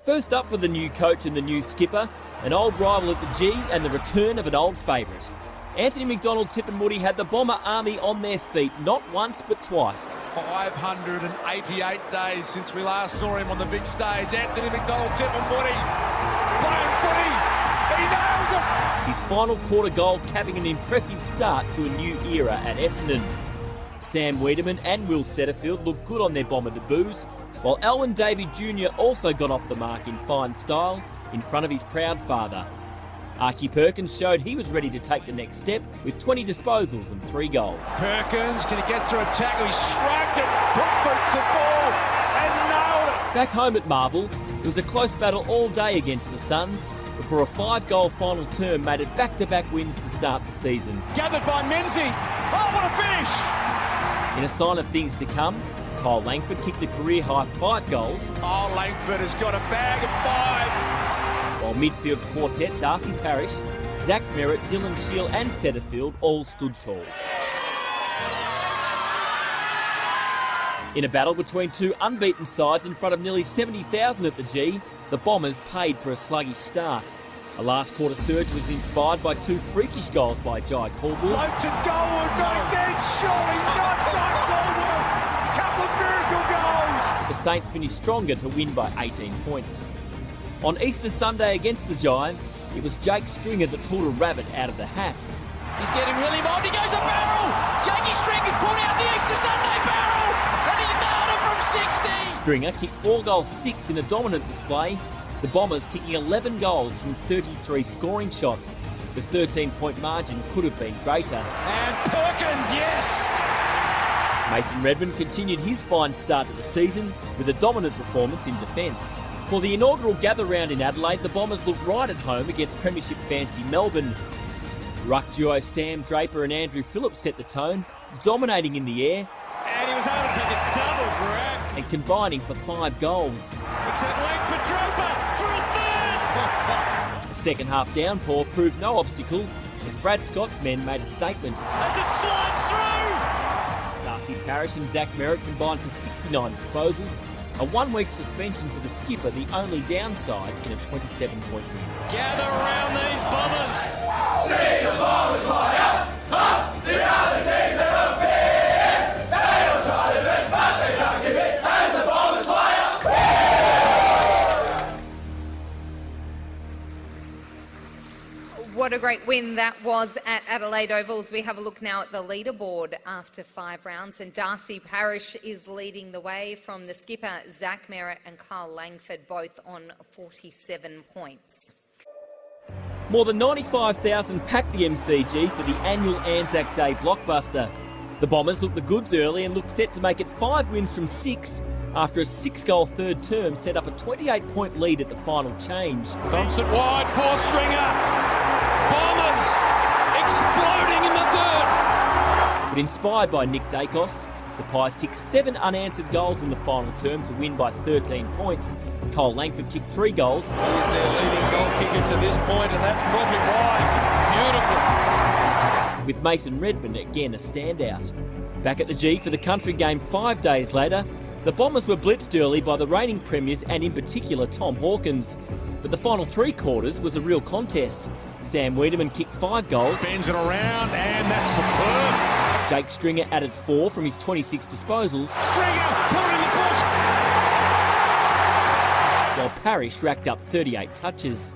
First up for the new coach and the new skipper, an old rival at the G and the return of an old favourite. Anthony McDonald, Tip and Woody had the Bomber army on their feet, not once but twice. 588 days since we last saw him on the big stage. Anthony McDonald, Tip and Woody playing footy. He nails it! His final quarter goal capping an impressive start to a new era at Essendon. Sam Wiedemann and Will Setterfield looked good on their Bomber debuts, while Alwyn Davey Jr. also got off the mark in fine style in front of his proud father. Archie Perkins showed he was ready to take the next step with 20 disposals and 3 goals. Perkins, can he get through a tackle? He shrugged it, put boot to ball and nailed it. Back home at Marvel, it was a close battle all day against the Suns before a 5-goal final term made it back-to-back wins to start the season. Gathered by Menzies. Oh, what a finish! In a sign of things to come, Kyle Langford kicked a career-high 5 goals. Oh, Langford has got a bag of 5. While midfield quartet Darcy Parish, Zach Merritt, Dylan Shield and Setterfield all stood tall. In a battle between two unbeaten sides in front of nearly 70,000 at the G, the Bombers paid for a sluggish start. A last quarter surge was inspired by 2 freakish goals by Jai Caldwell. Floats it goalward, no, then surely not Jai Caldwell. Couple of miracle goals. The Saints finished stronger to win by 18 points. On Easter Sunday against the Giants, it was Jake Stringer that pulled a rabbit out of the hat. He's getting really involved, he goes to barrel! Jakey Stringer's pulled out the Easter Sunday barrel! And he's nailed it from 60! Stringer kicked 4 goals 6 in a dominant display, the Bombers kicking 11 goals from 33 scoring shots. The 13-point margin could have been greater. And Perkins, yes! Mason Redmond continued his fine start to the season with a dominant performance in defence. For the inaugural gather round in Adelaide, the Bombers looked right at home against Premiership fancy Melbourne. Ruck duo Sam Draper and Andrew Phillips set the tone, dominating in the air. And he was able to take a double grab. And combining for 5 goals. Except wait for Draper for a third. The second half downpour proved no obstacle as Brad Scott's men made a statement. As it slides through. Darcy Parish and Zach Merritt combined for 69 disposals. A 1-week suspension for the skipper, the only downside in a 27-point win. Gather around these Bombers. See the Bombers fly up, up, the other teams are up here. They'll try their best, but they don't give it as the Bombers fly up. What a great win that was at Adelaide Oval. As we have a look now at the leaderboard after 5 rounds, and Darcy Parish is leading the way from the skipper Zach Merritt and Kyle Langford, both on 47 points. More than 95,000 packed the MCG for the annual Anzac Day blockbuster. The Bombers looked the goods early and looked set to make it 5 wins from 6 after a 6-goal third term set up a 28-point lead at the final change. Thompson wide for Stringer. Bombers exploding in the third. But inspired by Nick Dacos, the Pies kicked 7 unanswered goals in the final term to win by 13 points. Cole Langford kicked 3 goals. He's their leading goal kicker to this point, and that's probably why. Beautiful. With Mason Redmond again a standout. Back at the G for the country game 5 days later, the Bombers were blitzed early by the reigning premiers and in particular Tom Hawkins. But the final 3 quarters was a real contest. Sam Wiedemann kicked 5 goals. Bends it around, and that's superb. Jake Stringer added 4 from his 26 disposals. Stringer, put it in the book. While Parish racked up 38 touches.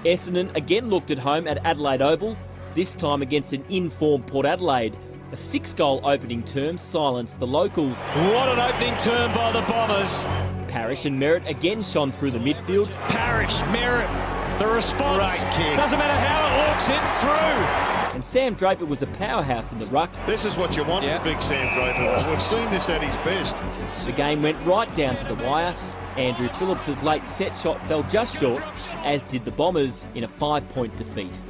Essendon again looked at home at Adelaide Oval, this time against an in-form Port Adelaide. A 6-goal opening term silenced the locals. What an opening term by the Bombers. Parish and Merritt again shone through the midfield. Parish, Merritt, the response. Great kick. Doesn't matter how it looks, it's through. And Sam Draper was a powerhouse in the ruck. This is what you want from big Sam Draper. We've seen this at his best. The game went right down to the wire. Andrew Phillips' late set shot fell just short, as did the Bombers in a 5-point defeat.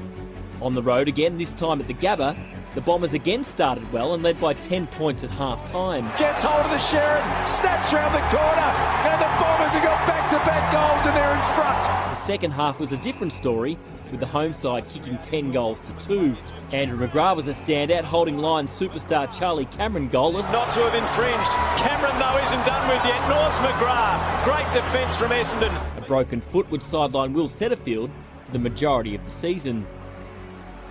On the road again, this time at the Gabba, the Bombers again started well and led by 10 points at half-time. Gets hold of the Sheridan, snaps round the corner, and the Bombers have got back-to-back goals and they're in front. The second half was a different story, with the home side kicking 10 goals to 2. Andrew McGrath was a standout, holding Lions superstar Charlie Cameron goalless. Not to have infringed. Cameron Cameron, though, isn't done with yet. Norse McGrath. Great defence from Essendon. A broken foot would sideline Will Setterfield for the majority of the season.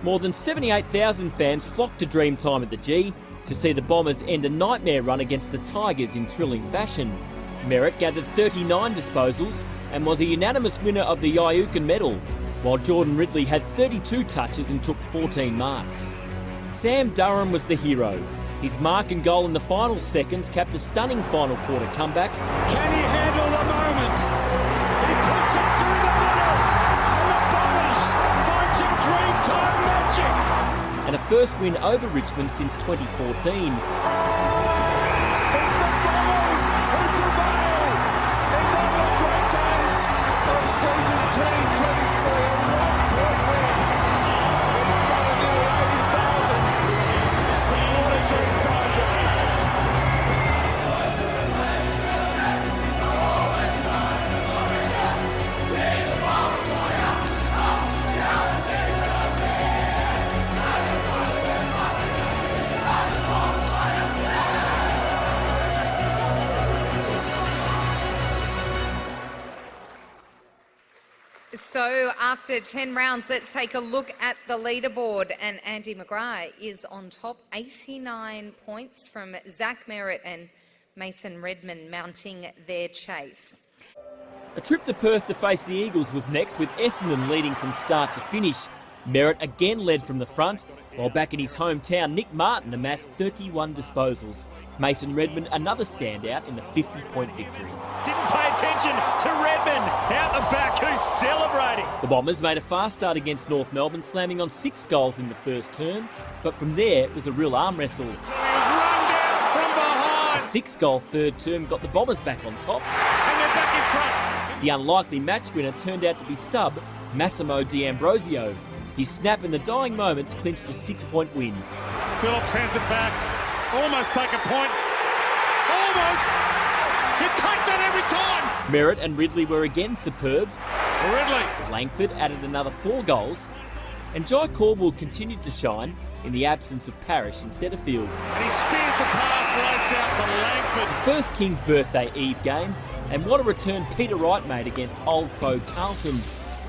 More than 78,000 fans flocked to Dreamtime at the G to see the Bombers end a nightmare run against the Tigers in thrilling fashion. Merritt gathered 39 disposals and was a unanimous winner of the Iukin medal, while Jordan Ridley had 32 touches and took 14 marks. Sam Durham was the hero. His mark and goal in the final seconds capped a stunning final quarter comeback. Can he handle the moment? He puts it through the middle, and the Bombers find some Dreamtime magic. And a first win over Richmond since 2014. So after 10 rounds, let's take a look at the leaderboard. And Andy McGrath is on top, 89 points from Zach Merritt and Mason Redman mounting their chase. A trip to Perth to face the Eagles was next, with Essendon leading from start to finish. Merritt again led from the front, while back in his hometown, Nick Martin amassed 31 disposals. Mason Redman another standout in the 50-point victory. Didn't pay attention to Redman out the back, who's celebrating. The Bombers made a fast start against North Melbourne, slamming on 6 goals in the first term, but from there it was a real arm wrestle. Run down from behind. A 6-goal third term got the Bombers back on top. And they're back in front. The unlikely match winner turned out to be sub Massimo D'Ambrosio. His snap in the dying moments clinched a 6-point win. Phillips hands it back. Almost take a point. Almost. You take that every time. Merritt and Ridley were again superb. Ridley. Langford added another 4 goals. And Jai Caldwell continued to shine in the absence of Parrish and Setterfield. And he spears the pass, lays out for Langford. First King's Birthday Eve game. And what a return Peter Wright made against old foe Carlton.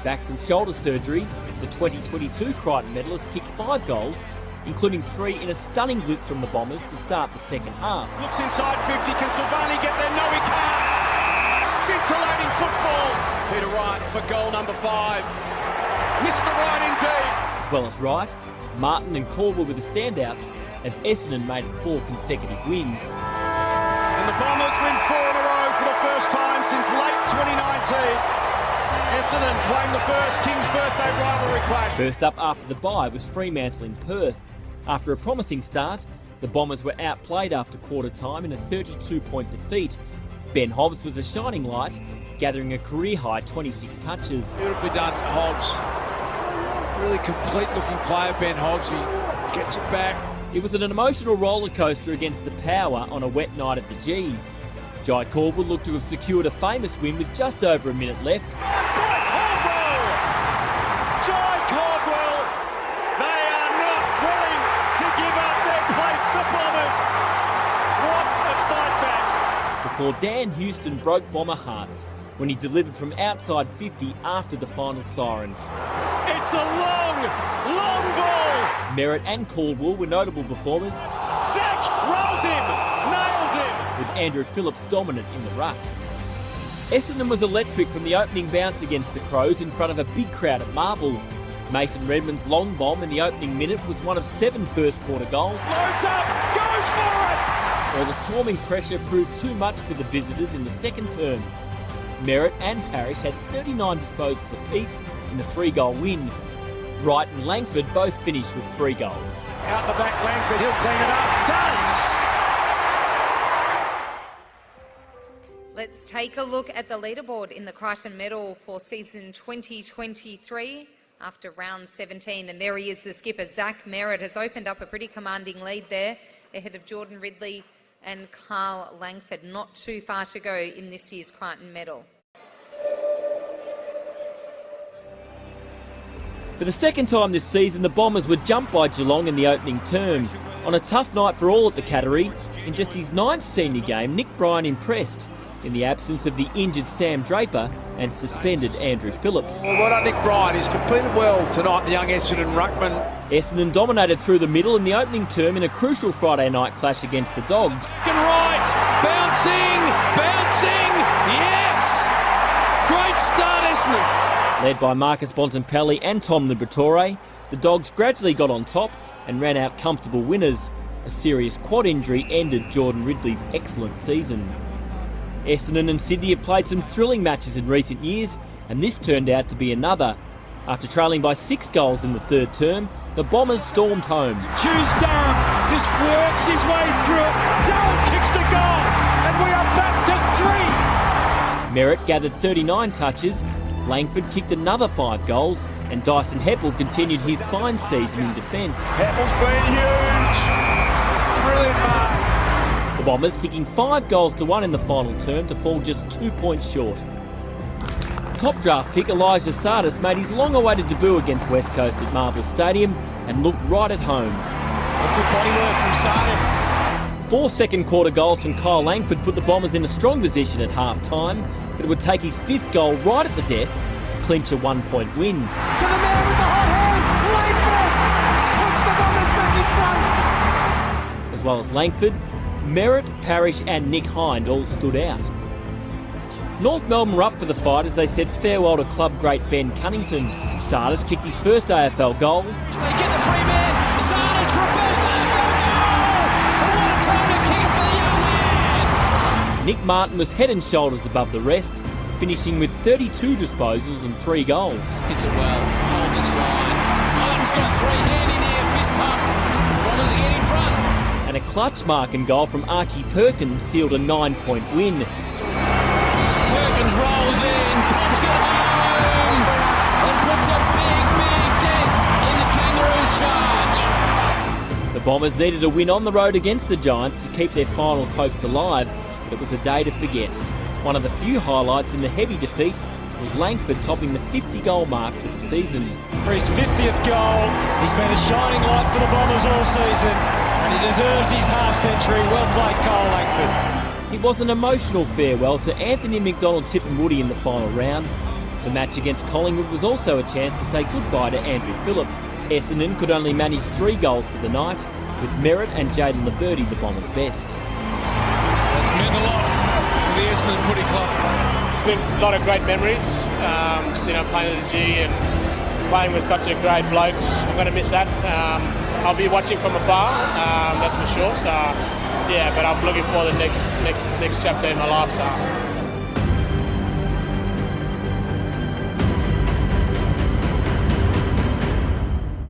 Back from shoulder surgery, the 2022 Crichton medalist kicked 5 goals, including 3 in a stunning blitz from the Bombers to start the second half. Looks inside 50, can Silvani get there? No, he can't. Scintillating football. Peter Wright for goal number 5. Mr. Wright indeed. As well as Wright, Martin and Caldwell were the standouts as Essendon made it 4 consecutive wins. And the Bombers win 4 in a row for the first time since late 2019. Essendon claim the first King's Birthday rivalry clash. First up after the bye was Fremantle in Perth. After a promising start, the Bombers were outplayed after quarter time in a 32-point defeat. Ben Hobbs was a shining light, gathering a career-high 26 touches. Beautifully done, Hobbs. Really complete-looking player, Ben Hobbs. He gets it back. It was an emotional rollercoaster against the Power on a wet night at the G. Jai Caldwell looked to have secured a famous win with just over a minute left. Jai Caldwell, they are not willing to give up their place, the Bombers. What a fight back. Before Dan Houston broke Bomber hearts when he delivered from outside 50 after the final sirens. It's a long, long ball. Merritt and Caldwell were notable performers. Zach rolls him, nails him. With Andrew Phillips dominant in the ruck. Essendon was electric from the opening bounce against the Crows in front of a big crowd at Marvel. Mason Redman's long bomb in the opening minute was one of 7 first-quarter goals. Loads up, goes for it! While the swarming pressure proved too much for the visitors in the second term. Merritt and Parrish had 39 disposals apiece in a 3-goal win. Wright and Langford both finished with 3 goals. Out the back, Langford, he'll clean it up. Does! Let's take a look at the leaderboard in the Crichton medal for season 2023 after round 17. And there he is, the skipper, Zach Merritt, has opened up a pretty commanding lead there ahead of Jordan Ridley and Carl Langford. Not too far to go in this year's Crichton medal. For the second time this season, the Bombers were jumped by Geelong in the opening term. On a tough night for all at the Cattery, in just his 9th senior game, Nick Bryan impressed in the absence of the injured Sam Draper and suspended Andrew Phillips. Well done, Nick Bryan. He's competed well tonight, the young Essendon ruckman. Essendon dominated through the middle in the opening term in a crucial Friday night clash against the Dogs. Right, bouncing, yes! Great start, Essendon. Led by Marcus Bontempelli and Tom Liberatore, the Dogs gradually got on top and ran out comfortable winners. A serious quad injury ended Jordan Ridley's excellent season. Essendon and Sydney have played some thrilling matches in recent years, and this turned out to be another. After trailing by 6 goals in the third term, the Bombers stormed home. Choose Durham, just works his way through it. Durham kicks the goal, and we are back to 3. Merritt gathered 39 touches, Langford kicked another 5 goals, and Dyson Heppel continued his fine season in defence. Heppel's been huge. Brilliant mark. The Bombers kicking 5 goals to 1 in the final term to fall just 2 points short. Top draft pick Elijah Sardis made his long-awaited debut against West Coast at Marvel Stadium and looked right at home. Good body work from Sardis. 4 second-quarter goals from Kyle Langford put the Bombers in a strong position at half-time, but it would take his 5th goal right at the death to clinch a 1-point win. To the man with the hot hand, Langford puts the Bombers back in front. As well as Langford, Merritt, Parrish and Nick Hind all stood out. North Melbourne were up for the fight as they said farewell to club great Ben Cunnington. Sardis kicked his first AFL goal. They get the free man, Sardis for a first AFL goal! And what a time to kick it for the young man! Nick Martin was head and shoulders above the rest, finishing with 32 disposals and 3 goals. Hits it well, holds its line. Martin's got 3 handy there, fist pump. Bombers get in front. And a clutch mark and goal from Archie Perkins sealed a 9-point win. Perkins rolls in, pumps it home, and puts a big dent in the Kangaroos' charge. The Bombers needed a win on the road against the Giants to keep their finals hopes alive, but it was a day to forget. One of the few highlights in the heavy defeat was Langford topping the 50-goal mark for the season. For his 50th goal, he's been a shining light for the Bombers all season, and he deserves his half-century. Well played, Kyle Langford. It was an emotional farewell to Anthony McDonald-Tipungwuti in the final round. The match against Collingwood was also a chance to say goodbye to Andrew Phillips. Essendon could only manage 3 goals for the night, with Merritt and Jayden Laverty the Bombers' best. It's meant a lot to the Essendon Footy Club. It's been a lot of great memories, playing at the G and playing with such a great blokes. I'm going to miss that. I'll be watching from afar, that's for sure. So, yeah, but I'm looking for the next chapter in my life. So.